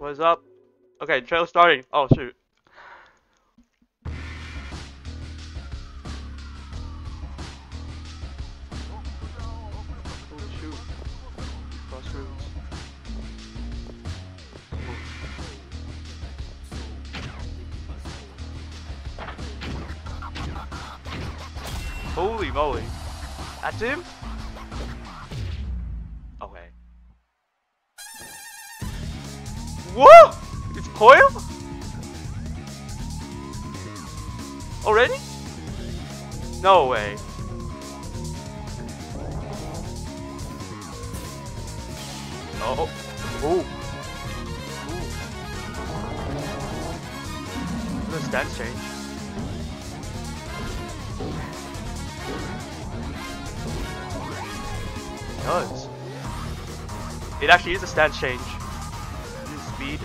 What's up? Okay, trail starting. Oh shoot. Holy shoot. Crossroads. Holy moly. That's him? Okay. Whoa! It's Coil? Already? No way. Oh. Ooh. Ooh. The stance change. It does. It actually is a stance change. It is speed.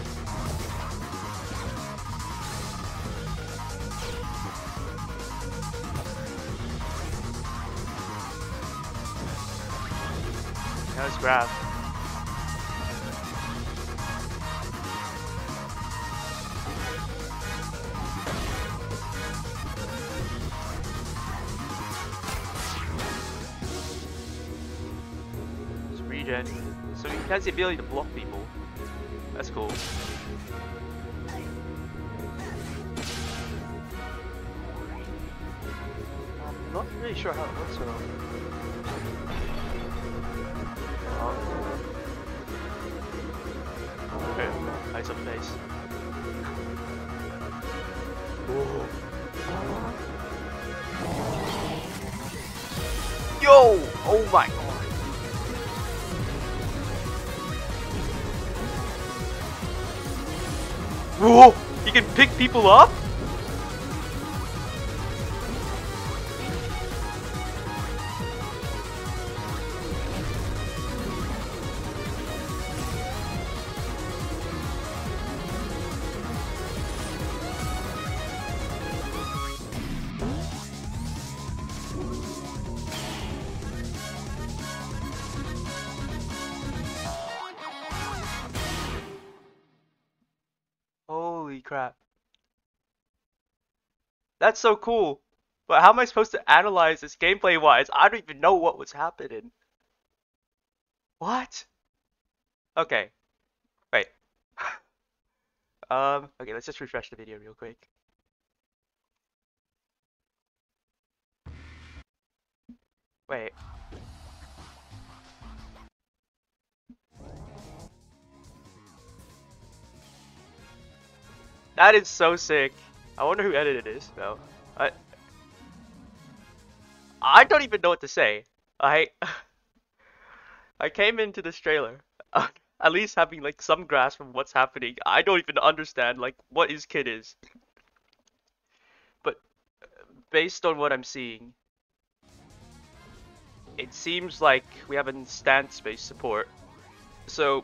Nice grab. It's regen. So he has the ability to block people. That's cool. I'm not really sure how it works though. Okay, nice up face. Ooh. Yo! Oh my god. Whoa! He can pick people up? Holy crap. That's so cool. But how am I supposed to analyze this gameplay wise? I don't even know what was happening. What? Okay. Wait. Okay, let's just refresh the video real quick. Wait. That is so sick. I wonder who edited this though. I don't even know what to say. I I came into this trailer at least having like some grasp from what's happening. I don't even understand like what his kid is. But based on what I'm seeing, it seems like we have a stance-based support. So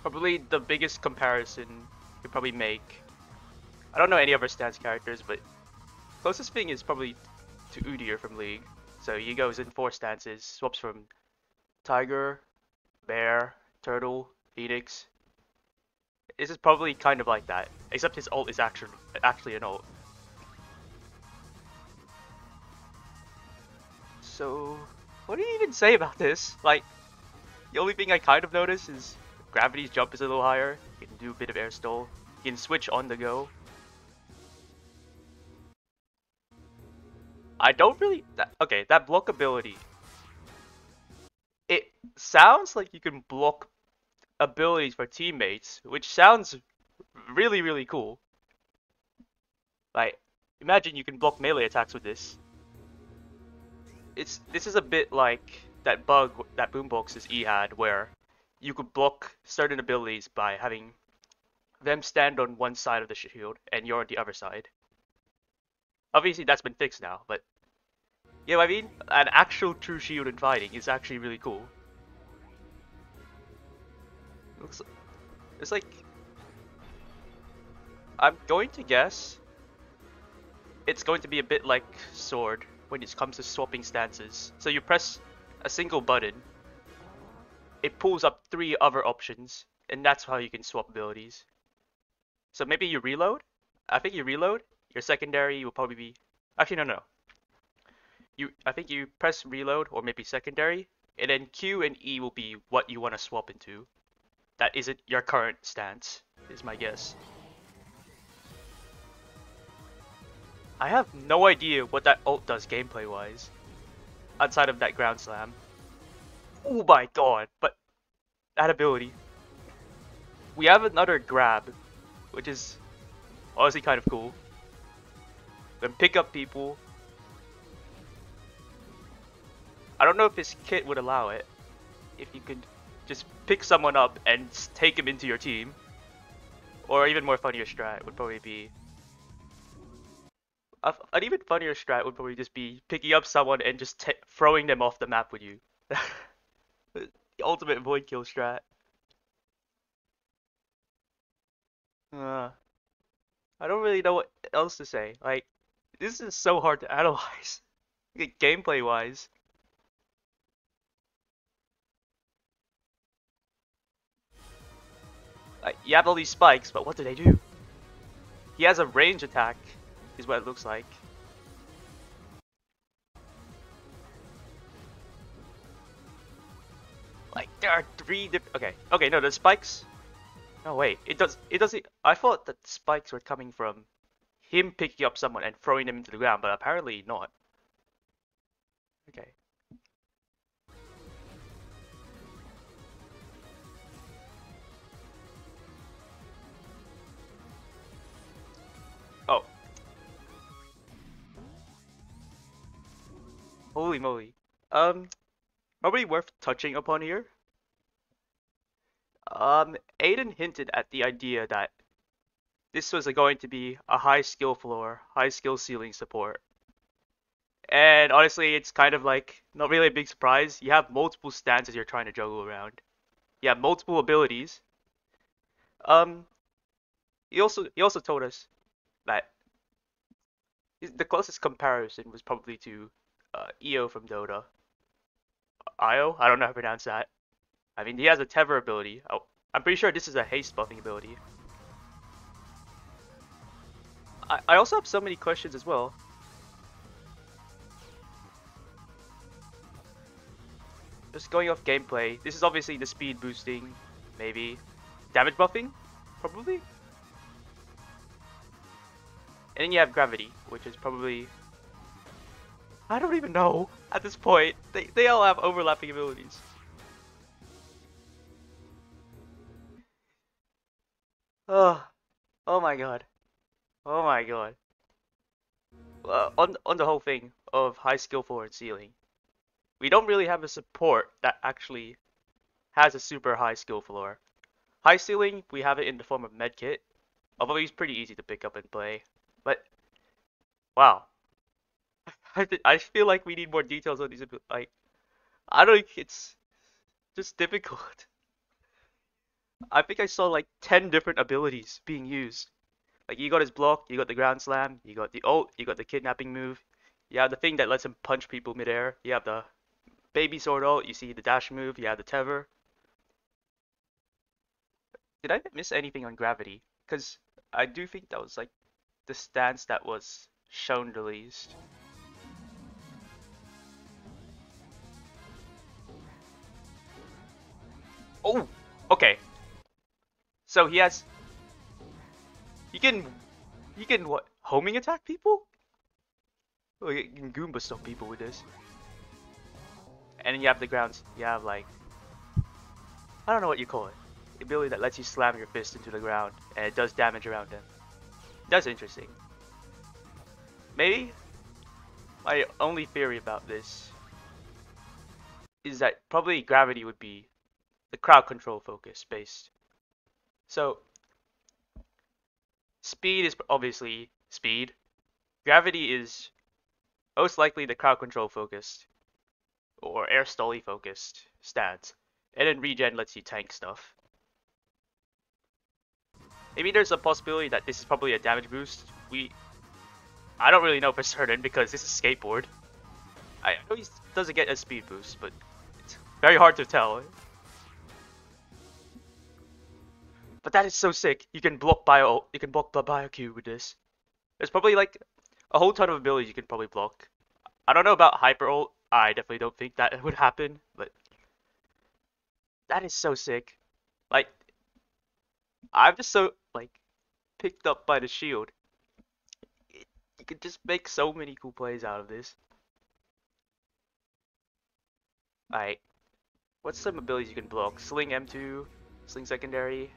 probably the biggest comparison you could probably make. I don't know any other stance characters, but closest thing is probably to Udyr from League. So he goes in 4 stances, swaps from Tiger, Bear, Turtle, Phoenix. This is probably kind of like that, except his ult is actually an ult. So, what do you even say about this? Like, the only thing I kind of notice is Gravity's jump is a little higher. You can do a bit of air stole. You can switch on the go. I don't really... okay, that block ability. It sounds like you can block abilities for teammates, which sounds really, really cool. Like, imagine you can block melee attacks with this. This is a bit like that bug that Boombox's E had, where you could block certain abilities by having them stand on one side of the shield and you're on the other side. Obviously that's been fixed now, but you know what I mean? An actual true shield in fighting is actually really cool. It's like, I'm going to guess it's going to be a bit like Sword when it comes to swapping stances. So you press a single button, it pulls up 3 other options, and that's how you can swap abilities. So maybe you reload. I think you reload. Your secondary will probably be. Actually, no. I think you press reload or maybe secondary, and then Q and E will be what you want to swap into. That isn't your current stance, is my guess. I have no idea what that ult does gameplay wise, outside of that ground slam. Oh my god! But that ability. We have another grab, which is honestly kind of cool. We can pick up people. I don't know if his kit would allow it. If you could just pick someone up and take him into your team. Or even more funnier strat would probably be... An even funnier strat would probably just be picking up someone and just throwing them off the map with you. The ultimate void kill strat. I don't really know what else to say. Like, this is so hard to analyze. Like, gameplay wise. Like, you have all these spikes, but what do they do? He has a range attack, is what it looks like. Like, there are 3 different... Okay, no, the spikes... No, wait, it doesn't... I thought that spikes were coming from him picking up someone and throwing them into the ground, but apparently not. Okay. Oh. Holy moly. Probably worth touching upon here. Aiden hinted at the idea that this was going to be a high skill floor, high skill ceiling support. And honestly, it's kind of like not really a big surprise. You have multiple stances you're trying to juggle around. You have multiple abilities. Um, he also told us that the closest comparison was probably to EO from Dota. Io? I don't know how to pronounce that. I mean, he has a tether ability. Oh, I'm pretty sure this is a haste buffing ability. I also have so many questions as well. Just going off gameplay, this is obviously the speed boosting, maybe. Damage buffing? Probably? And then you have gravity, which is probably... I don't even know at this point. They all have overlapping abilities. Oh, oh my god. Oh my god. On the whole thing of high skill forward ceiling, we don't really have a support that actually has a super high skill floor. High ceiling, we have it in the form of medkit, although he's pretty easy to pick up and play. But wow, I feel like we need more details on these. Like, I don't think it's just difficult. I think I saw like 10 different abilities being used. Like, you got his block, you got the ground slam, you got the ult, you got the kidnapping move, you have the thing that lets him punch people midair, you have the baby sword ult, you see the dash move, you have the tether. Did I miss anything on gravity? Because I do think that was like the stance that was shown the least. Oh, okay. So he has... He can what? Homing attack people? Oh, you can Goomba stop people with this. And then you have the grounds. You have like... I don't know what you call it. The ability that lets you slam your fist into the ground and it does damage around them. That's interesting. Maybe my only theory about this is that probably gravity would be the crowd control focus based. So speed is obviously speed. Gravity is most likely the crowd control focused or air stolly focused stats. And then regen lets you tank stuff. Maybe there's a possibility that this is probably a damage boost. I don't really know for certain because this is skateboard. I know he doesn't get a speed boost, but it's very hard to tell. But that is so sick. You can block bio. You can block the bio Q with this. There's probably like a whole ton of abilities you can probably block. I don't know about hyper ult. I definitely don't think that would happen. But that is so sick. Like I'm just so like picked up by the shield. You could just make so many cool plays out of this. Alright, what's some abilities you can block? Sling M2, Sling secondary,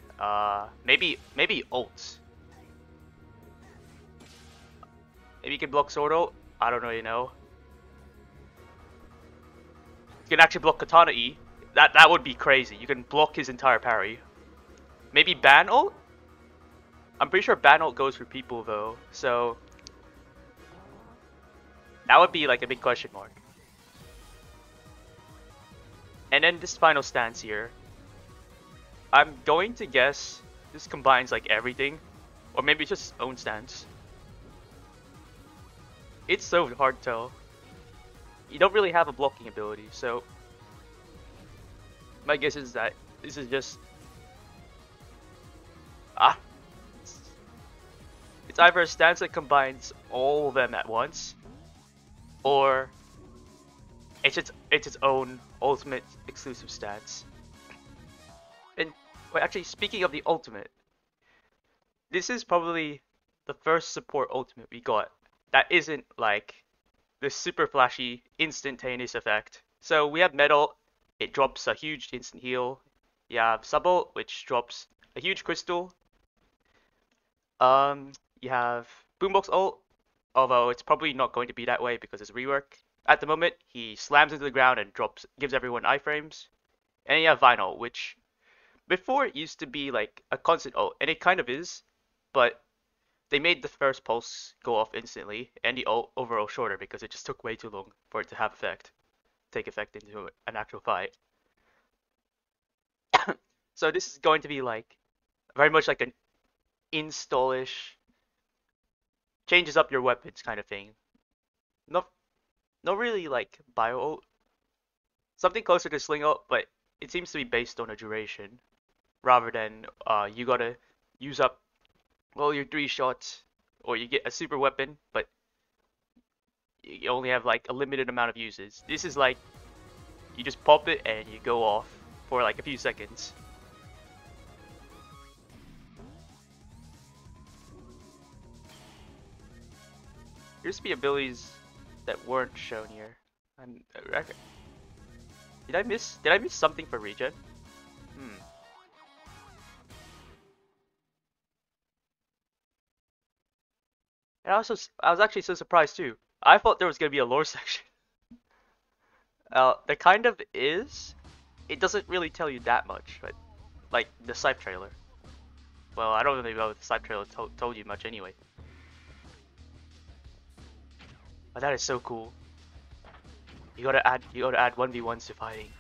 maybe ults. Maybe you can block sword ult. I don't really know. You can actually block Katana E. That would be crazy. You can block his entire parry. Maybe ban ult? I'm pretty sure ban ult goes for people though, so that would be like a big question mark. And then this final stance here. I'm going to guess this combines like everything. Or maybe it's just its own stance. It's so hard to tell. You don't really have a blocking ability, so my guess is that this is just it's either a stance that combines all of them at once, or it's its own ultimate exclusive stance. And wait, actually, speaking of the ultimate, this is probably the first support ultimate we got that isn't like the super flashy instantaneous effect. So we have Metal, it drops a huge instant heal. You have Subult, which drops a huge crystal. You have Boombox ult, although it's probably not going to be that way because it's rework. At the moment, he slams into the ground and gives everyone iframes. And you have Vinyl, which before it used to be like a constant ult, and it kind of is, but they made the first pulse go off instantly, and the ult overall shorter because it just took way too long for it to have take effect into an actual fight. So this is going to be like very much like an installish, changes up your weapons kind of thing. Not really like bio ult. Something closer to sling ult, but it seems to be based on a duration rather than you gotta use up all your 3 shots or you get a super weapon, but you only have like a limited amount of uses. This is like you just pop it and you go off for like a few seconds. Here's the abilities that weren't shown here. Did I miss something for regen? And I was actually so surprised too. I thought there was gonna be a lore section. There kind of is. It doesn't really tell you that much, but like the Scythe trailer. Well, I don't really know if the Scythe trailer told you much anyway. But that is so cool. You gotta add 1v1s to fighting.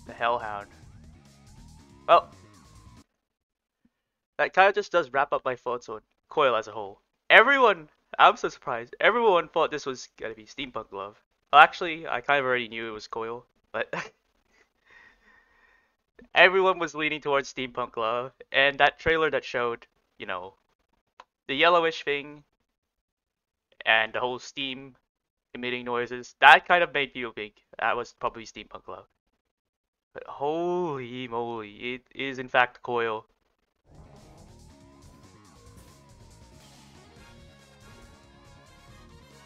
The Hellhound. Well, that kind of just does wrap up my thoughts on Coil as a whole. I'm so surprised. Everyone thought this was gonna be Steampunk Glove. Well, actually, I kind of already knew it was Coil, but everyone was leaning towards Steampunk Glove, and that trailer that showed, you know, the yellowish thing and the whole steam emitting noises, that kind of made people think that was probably Steampunk Glove. But holy moly, it is in fact Coil.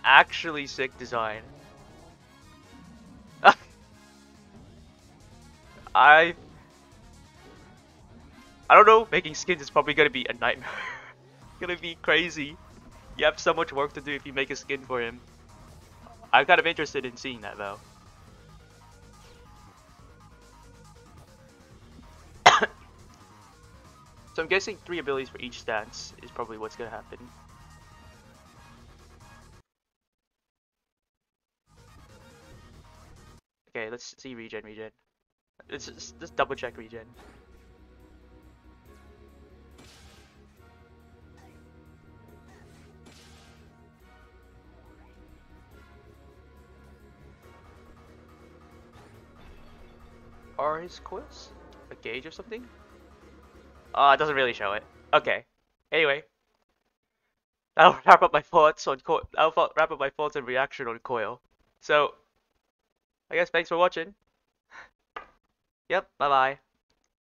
Actually sick design. I don't know, making skins is probably gonna be a nightmare. Gonna be crazy. You have so much work to do if you make a skin for him. I'm kind of interested in seeing that though. So I'm guessing 3 abilities for each stance is probably what's gonna happen. Okay, let's see regen. Let's just double check regen. are his coils? A gauge or something? It doesn't really show it. Okay. Anyway, that'll wrap up my thoughts on coil. That'll wrap up my thoughts and reaction on coil. So, I guess thanks for watching. Yep. Bye bye.